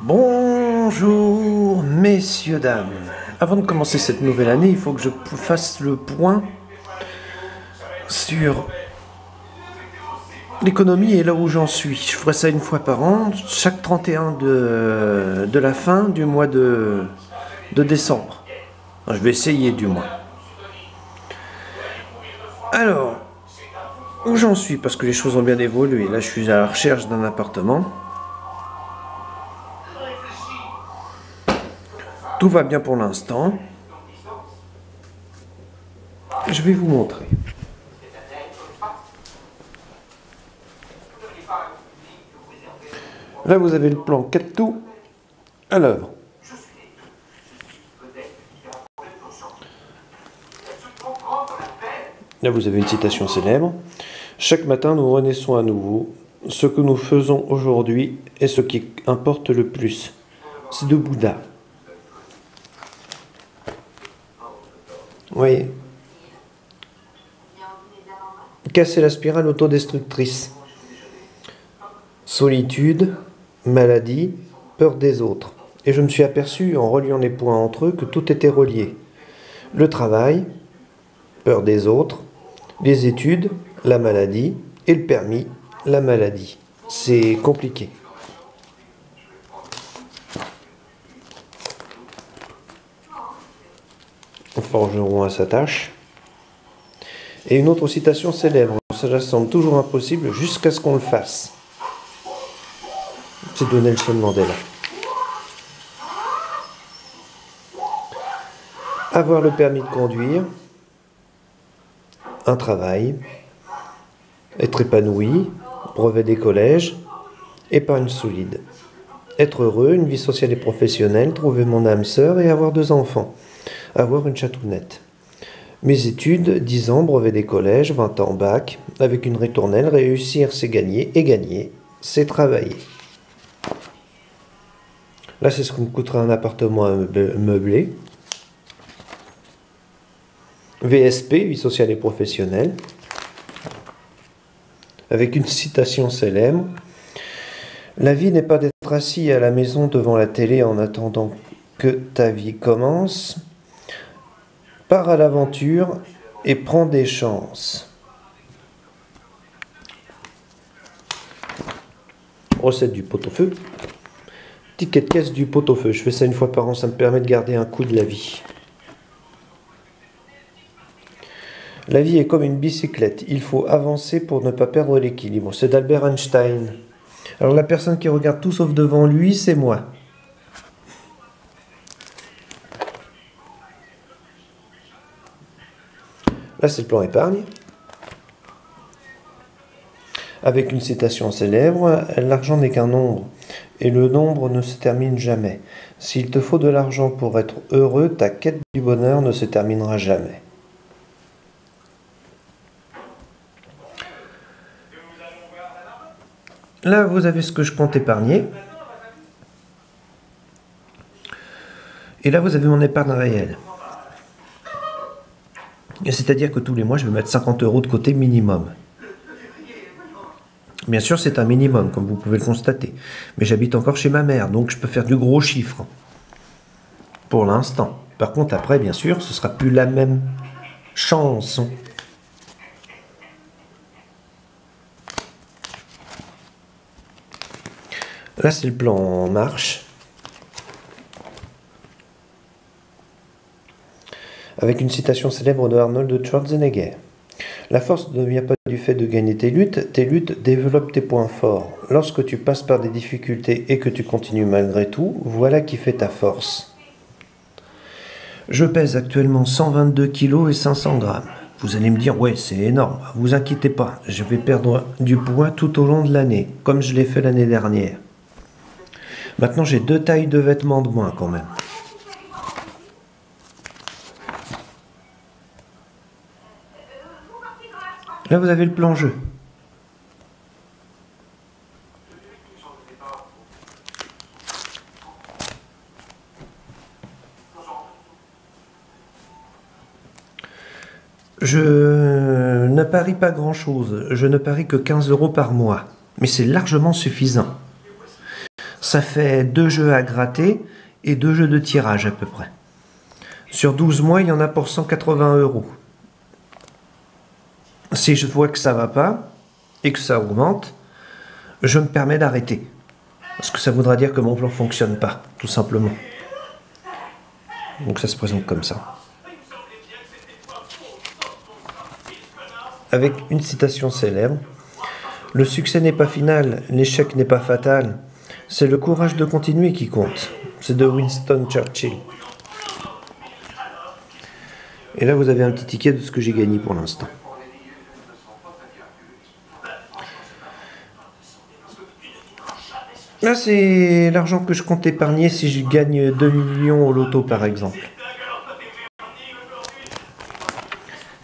Bonjour, messieurs, dames. Avant de commencer cette nouvelle année, il faut que je fasse le point sur l'économie et là où j'en suis. Je ferai ça une fois par an, chaque 31 de la fin du mois de décembre. Enfin, je vais essayer du moins. Alors, où j'en suis? Parce que les choses ont bien évolué. Là, je suis à la recherche d'un appartement. Tout va bien pour l'instant. Je vais vous montrer. Là, vous avez le plan 4 tout à l'œuvre. Là, vous avez une citation célèbre. Chaque matin, nous renaissons à nouveau. Ce que nous faisons aujourd'hui est ce qui importe le plus. C'est de Bouddha. Oui. Casser la spirale autodestructrice. Solitude, maladie, peur des autres. Et je me suis aperçu, en reliant les points entre eux, que tout était relié. Le travail, peur des autres, les études, la maladie, et le permis, la maladie. C'est compliqué. Forgeron à sa tâche. Et une autre citation célèbre. Cela semble toujours impossible jusqu'à ce qu'on le fasse. C'est de Nelson Mandela. Avoir le permis de conduire, un travail, être épanoui, brevet des collèges, épargne solide. Être heureux, une vie sociale et professionnelle, trouver mon âme sœur et avoir 2 enfants. Avoir une chatounette. Mes études, 10 ans, brevet des collèges, 20 ans, bac. Avec une ritournelle, réussir c'est gagner, et gagner c'est travailler. Là, c'est ce que me coûterait un appartement meublé. VSP, vie sociale et professionnelle. Avec une citation célèbre. La vie n'est pas d'être assis à la maison devant la télé en attendant que ta vie commence. Pars à l'aventure et prends des chances. Recette du pot-au-feu. Ticket de caisse du pot-au-feu. Je fais ça une fois par an, ça me permet de garder un coup de la vie. La vie est comme une bicyclette. Il faut avancer pour ne pas perdre l'équilibre. C'est d'Albert Einstein. Alors la personne qui regarde tout sauf devant lui, c'est moi. Là, c'est le plan épargne. Avec une citation célèbre, l'argent n'est qu'un nombre, et le nombre ne se termine jamais. S'il te faut de l'argent pour être heureux, ta quête du bonheur ne se terminera jamais. Là, vous avez ce que je compte épargner. Et là, vous avez mon épargne réelle. C'est-à-dire que tous les mois, je vais mettre 50 € de côté minimum. Bien sûr, c'est un minimum, comme vous pouvez le constater. Mais j'habite encore chez ma mère, donc je peux faire du gros chiffre. Pour l'instant. Par contre, après, bien sûr, ce sera plus la même chanson. Là, c'est le plan en marche. Avec une citation célèbre de Arnold Schwarzenegger. La force ne vient pas du fait de gagner tes luttes développent tes points forts. Lorsque tu passes par des difficultés et que tu continues malgré tout, voilà qui fait ta force. Je pèse actuellement 122 kg et 500 grammes. Vous allez me dire, ouais, c'est énorme. Vous inquiétez pas, je vais perdre du poids tout au long de l'année, comme je l'ai fait l'année dernière. Maintenant, j'ai 2 tailles de vêtements de moins quand même. Là, vous avez le plan jeu. Je ne parie pas grand-chose. Je ne parie que 15 € par mois. Mais c'est largement suffisant. Ça fait 2 jeux à gratter et 2 jeux de tirage à peu près. Sur 12 mois, il y en a pour 180 €. Si je vois que ça va pas et que ça augmente, je me permets d'arrêter. Parce que ça voudra dire que mon plan ne fonctionne pas, tout simplement. Donc ça se présente comme ça. Avec une citation célèbre, « Le succès n'est pas final, l'échec n'est pas fatal, c'est le courage de continuer qui compte ». C'est de Winston Churchill. Et là, vous avez un petit ticket de ce que j'ai gagné pour l'instant. Là, c'est l'argent que je compte épargner si je gagne 2 millions au loto, par exemple.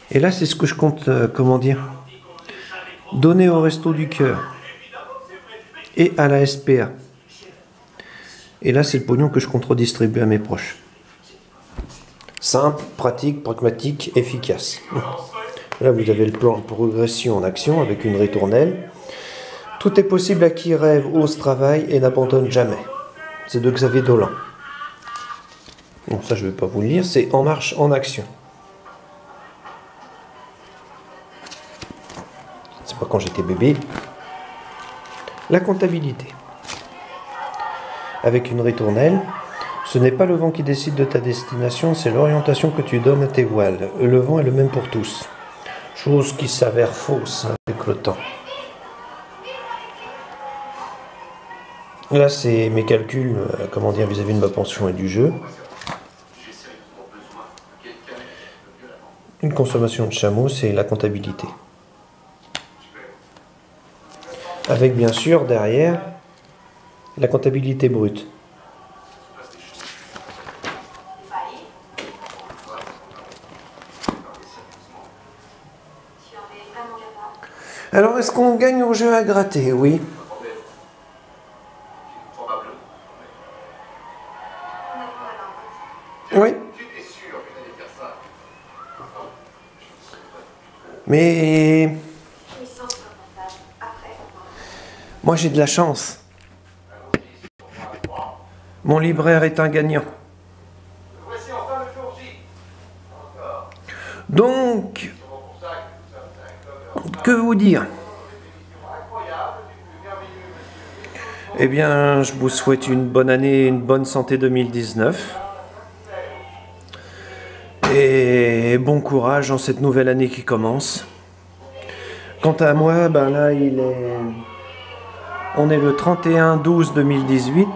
Et là, c'est ce que je compte, donner au Resto du Cœur et à la SPA. Et là, c'est le pognon que je compte redistribuer à mes proches. Simple, pratique, pragmatique, efficace. Là, vous avez le plan de progression en action avec une ritournelle. Tout est possible à qui rêve, ose, travaille et n'abandonne jamais. C'est de Xavier Dolan. Bon, ça, je ne vais pas vous le lire. C'est En marche, en action. C'est pas quand j'étais bébé. La comptabilité. Avec une ritournelle, ce n'est pas le vent qui décide de ta destination, c'est l'orientation que tu donnes à tes voiles. Le vent est le même pour tous. Chose qui s'avère fausse avec le temps. Là, c'est mes calculs, vis-à-vis de ma pension et du jeu. Une consommation de chameau, c'est la comptabilité. Avec bien sûr, derrière, la comptabilité brute. Alors, est-ce qu'on gagne au jeu à gratter? Oui. Oui. Mais moi j'ai de la chance. Mon libraire est un gagnant. Donc, que vous dire? Eh bien, je vous souhaite une bonne année, une bonne santé 2019. Et bon courage en cette nouvelle année qui commence. Quant à moi, ben là, on est le 31/12/2018.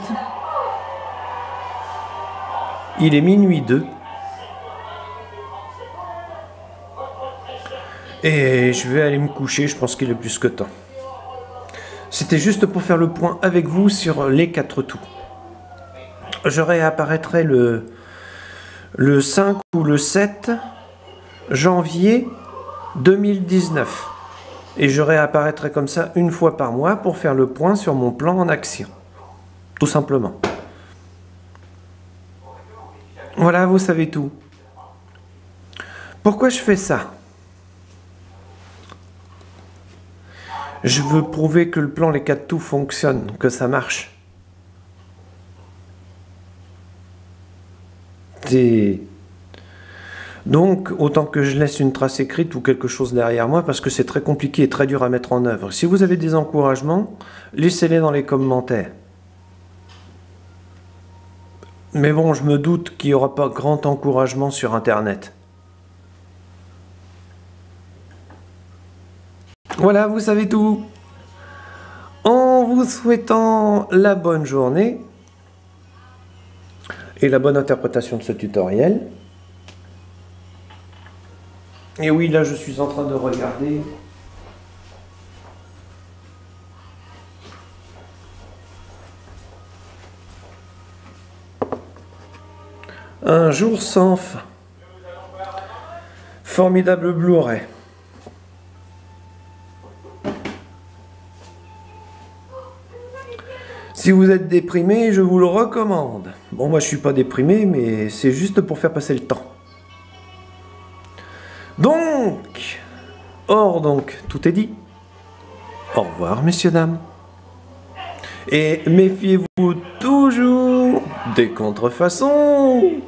Il est minuit 2. Et je vais aller me coucher, je pense qu'il est plus que temps. C'était juste pour faire le point avec vous sur les 4 tours. Je réapparaîtrai le 5 ou le 7 janvier 2019. Et je réapparaîtrai comme ça une fois par mois pour faire le point sur mon plan en action. Tout simplement. Voilà, vous savez tout. Pourquoi je fais ça? Je veux prouver que le plan Les 4 tours fonctionne, que ça marche. Donc, autant que je laisse une trace écrite ou quelque chose derrière moi, parce que c'est très compliqué et très dur à mettre en œuvre. Si vous avez des encouragements, laissez-les dans les commentaires. Mais bon, je me doute qu'il n'y aura pas grand encouragement sur Internet. Voilà, vous savez tout. En vous souhaitant la bonne journée et la bonne interprétation de ce tutoriel. Et oui, là, je suis en train de regarder. Un jour sans fin. Formidable Blu-ray. Si vous êtes déprimé, je vous le recommande. Bon, moi je suis pas déprimé, mais c'est juste pour faire passer le temps. Donc, tout est dit. Au revoir, messieurs, dames. Et méfiez-vous toujours des contrefaçons.